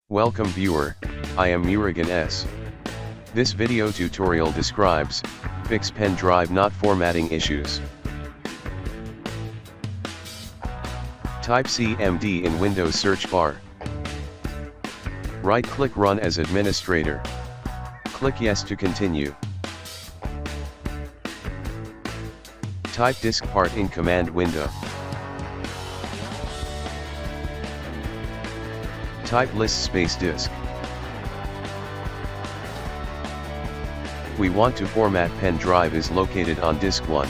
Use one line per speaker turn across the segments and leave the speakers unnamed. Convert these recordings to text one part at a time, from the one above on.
Welcome viewer, I am Murugan S. This video tutorial describes, fix pen drive not formatting issues. Type CMD in Windows search bar. Right-click Run as administrator. Click Yes to continue. Type disk part in command window. Type list space disk. We want to format pen drive is located on disk 1.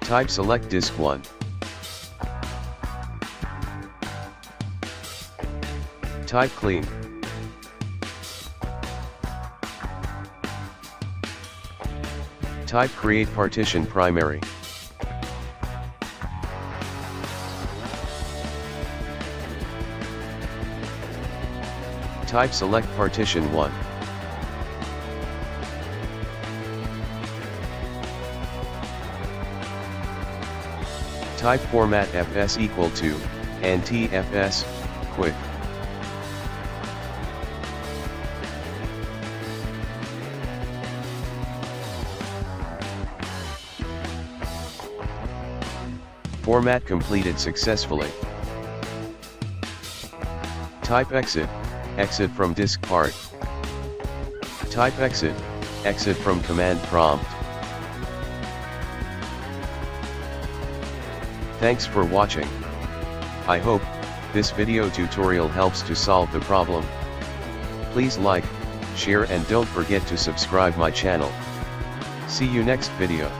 Type select disk 1. Type clean. Type create partition primary. Type select partition 1. Type format fs equal to, and tfs, quick. Format completed successfully. Type exit, exit from disk part. Type exit, exit from command prompt. Thanks for watching. I hope this video tutorial helps to solve the problem. Please like, share and don't forget to subscribe my channel. See you next video.